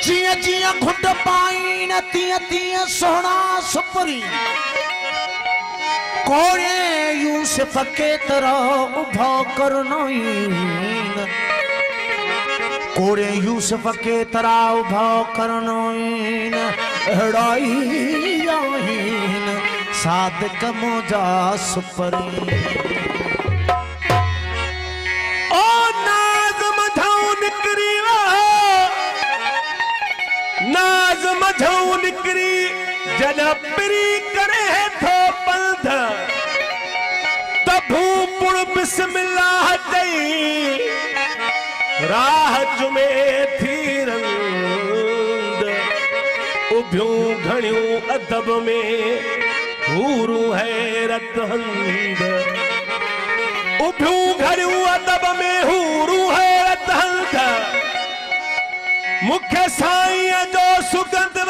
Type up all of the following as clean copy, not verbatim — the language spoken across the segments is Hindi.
जिया जिया घुट पाई न तिया तिया सोना सुपरी कोड़े यूसुफ के तरह उभा करनोइन कोड़े यूसुफ के तरह उभा करनोइन हड़ाईन सादक मोजा सुपरी ओ नाज मझाऊ निकरी नाज मझाऊ निकरी जॾहिं पिरी करे थो पंध तभू पुड़ बिस्मिल्लाह चई राह जुमे थी रंद उभियूं घणियूं अदब में हूरू हैरत हंद उभियूं घणियूं अदब में हूरू हैरत हंद मुख्य साईं जो सुगंधो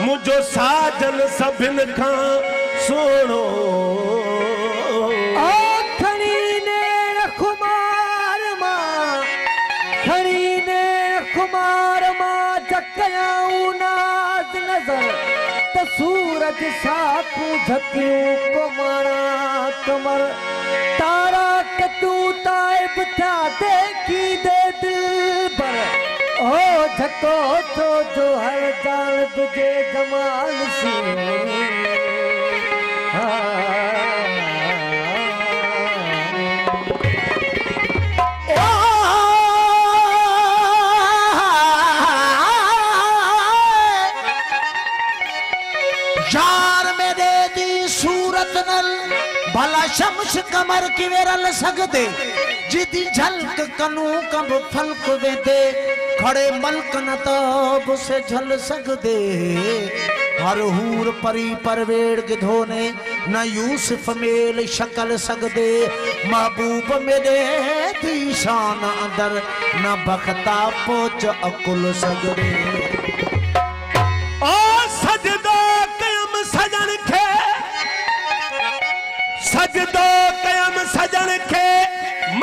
मुझो साजन सभिन खां सोनो खणी ने खुमार मां खणी ने खुमार मां जकयाऊं नाज नजर त सूरज साकू झकियूं कमरा कमर तारा के तू ताइब था देखी दे दिल पर ओ झको तो जो हर जान तुझे जमाल सी यार मेरे दी सूरत नल भला शम्स कमर की वेरल सकते जिदी झलक कनू कब फलक वेदे खड़े मलक न तब से झल सकते हर हूर परी परवेड़ गिधोने न यूसुफ मेल शक्ल सकते महबूब मेरे दी शान अंदर न बखता पोच अकुल सकते ओ सजदो कयम सजन खे सजदो कयम सजन खे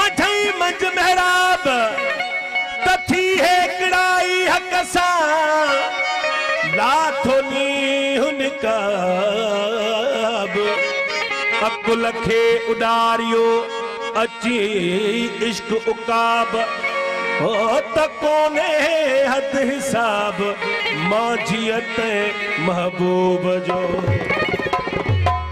मझई मंझ महराब तथी है कड़ाई हक सा लाथोनी हुनका अकुल खे उडारियो अची इश्क उकाब हो त कोने हद हिसाब माजियत महबूब जो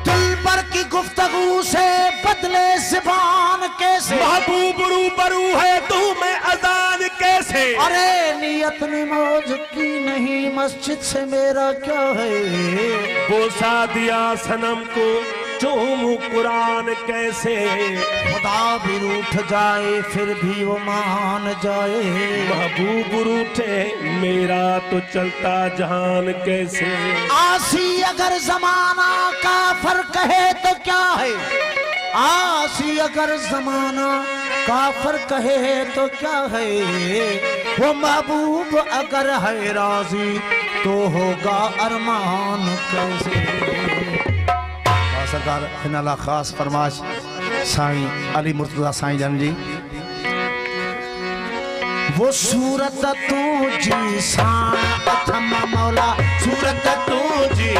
दिलबर की गुफ्तगू से बदले ज़बान कैसे महबूब रूबरू है तू मैं अजान कैसे अरे नियत नमाज की नहीं मस्जिद से मेरा क्या है बोसा दिया सनम को चूमू कुरान कैसे खुदा भी रूठ जाए फिर भी वो मान जाए महबूब रूठे मेरा तो चलता जहान कैसे आसी अगर जमाना काफर कहे तो क्या है आसी अगर जमाना काफर कहे तो क्या है वो महबूब अगर है राजी तो होगा अरमान कैसे सरकार हिनाला खास फरमाश साईं अली मुर्तजा साईं जन जी वो सूरत तुझी शान अथम मौला सूरत तुझी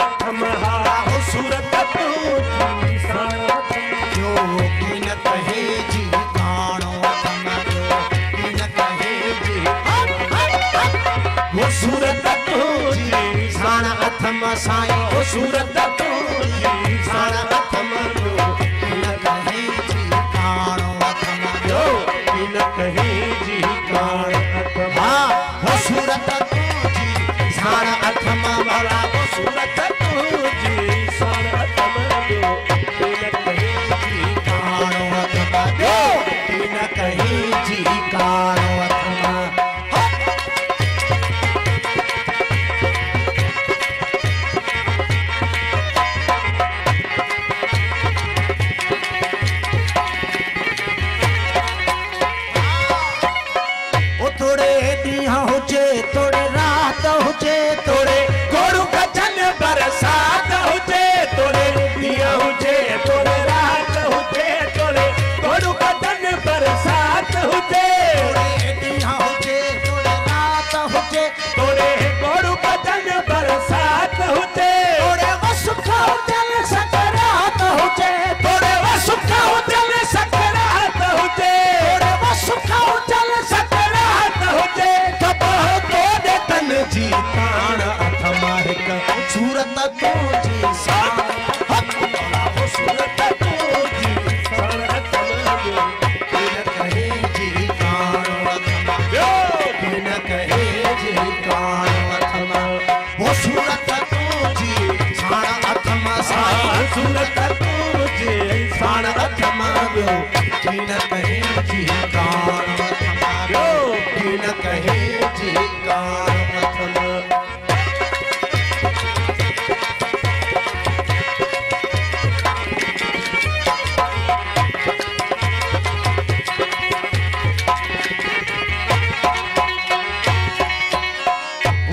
अथम हा हो सूरत तुझी शान जो कीनत है जी कानो अथम जो कीनत है जी वो सूरत तुझी शान अथम साईं वो सूरत तुझी शान अथम जो कीनत है जी कानो अथम जो कीनत है जी कान अथम वो सूरत तुझी शान अथम वाला वो सूरत तुझी शान अथम जो कीनत है जी कानो अथम जो कीनत है जी कानो अथम थोड़े रात हुजे तोड़े गोड़ू कचन बरसात हुजे तोड़े दिया हुजे तोड़े रात हुजे तोड़े गोड़ू कचन बरसात हुजे थोड़े ॾींहं हुजे थोड़े हुजे तोरे गोड़ बचन बरसात हुजे तोरे वसुख हुजन सकरात हुजे तोरे वसुख हुजन सकरात हुजे तोरे वसुख हुजन सकरात हुजे कब तोरे तन जी ताण अथमा हिक सूरत तुझी साण हो सूरत तुझी साण अथमा किन कहे जी काण अथमा किन कहे जी काण अथमा वो सूरत तुझी साण अथमा साईं सूरत तुझी साण अथमा ॿियो किन कहे जी काण अथमा किन कहे जी काण अथमा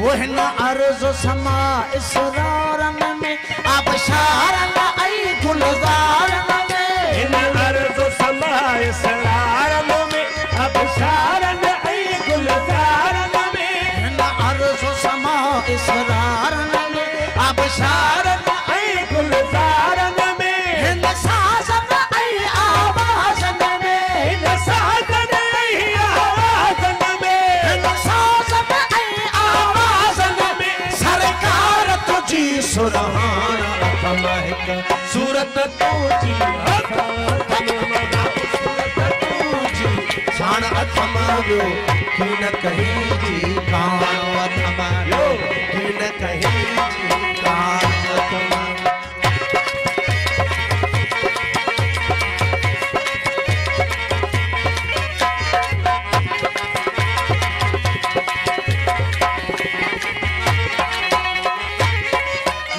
वहन अर्ज़ समा इसरारन में आबशारन ऐं गुलज़ारन में इन अर्ज़ समा इसरारन में अबशारन ऐं गुलज़ारन में वहन अर्ज़ समा इसरारन में आबशारन ऐं गुलज़ारन में हिन साज़न ऐं आवाज़न में इन साज़न ऐं आवाज़न में हिन साज़न ऐं आवाज़न में सरकार तुझी सुरहान अथमा हिक सूरत तुझी साण अथमा ॿियो किन कहे जी काण अथमा किन कहे जी काण अथमा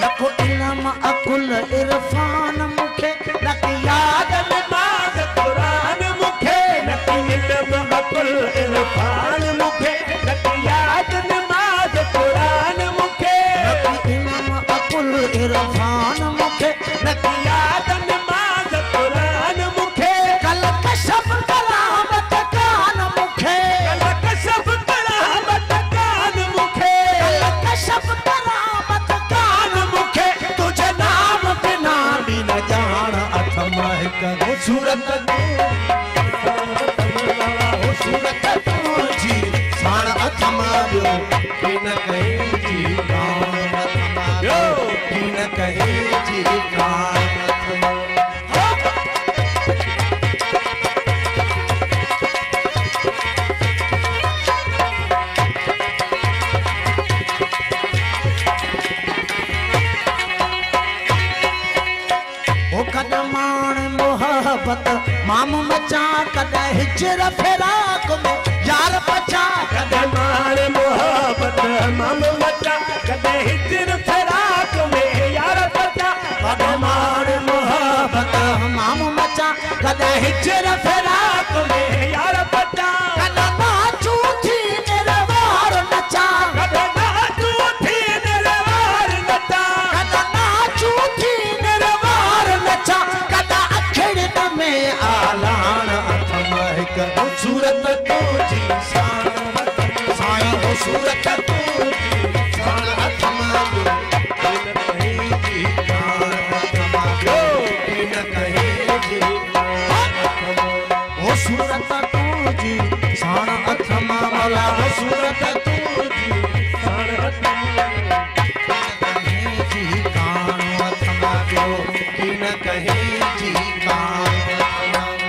लखो इल्म अकुल इरफान मुखे लख याद नमाज़ क़ुरान मुखे नकी इल्म अकुल इरफान मुखे नकी याद नमाज़ क़ुरान मुखे लख इल्म अकुल इरफान मुखे लख याद नमाज़ क़ुरान मुखे कल कशफ करामत कान मुखे कलक सब करामत कान मुखे कल कशफ करामत कान मुखे तुझे नाम बिना भी न जान अथमा हिक सूरत सूरत तुझी साण अथमा ॿियो किन कहे जी काण अथमा किन कहे जी काण अथमा ओ कदमान मोहब्बत माम मचा कद हिजर फिराक में यार बचा कदमान मोहब्बत मम मचा कदे हिजर फिराक में यार बचा कदमान मोहब्बत माम मचा कद हिजर फिराक में यार बचा कद नाचू थी निरवार नचा कदे नाचू थी निरवार नचा कद नाचू थी निरवार नचा कद अखिड़न में आलान अथमा हिक सूरत तुझी साण साईं हो सूरत तुझी साण अथमा किन कहे जी काण अथमा किन कहे जी काण अथमा हो सूरत तुझी साण अथमा मौला हो सूरत तुझी साण अथमा कहे जी काण अथमा किन कहे जी काण अथमा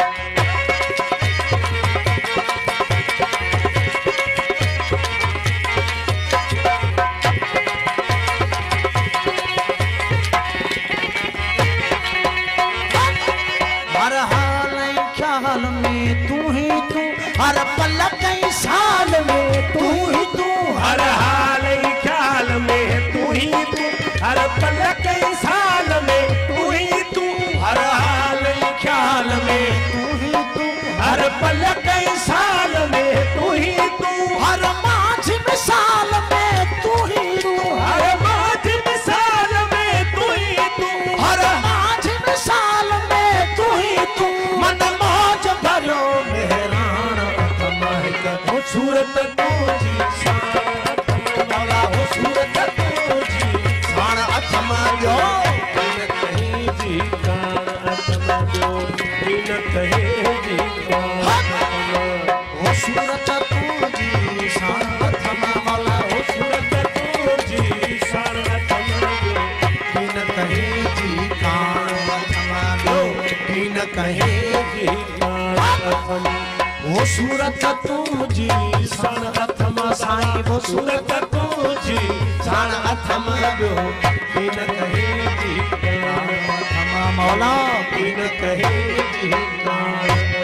हर हाल ख्याल में तू ही तू हर पल कई साल में तू ही तू हर हाल ख्याल में तू ही तू हर पल कई साल में तू ही तू हर हाल ख्याल में तू ही तू हर पल कई साल में तू ही तू हर माझ मिसाल में तू ही तू हर माझ मिसाल में तू ही तू हर माझ मिसाल में तू ही तू मन मौज भरो मेहरान अथमा हिक सूरत तुझी साण वो सूरत तुझी सण अथम साईं वो सूरत तुझी सण अथम ॿियो किन कहे जी मौला किन कहे जी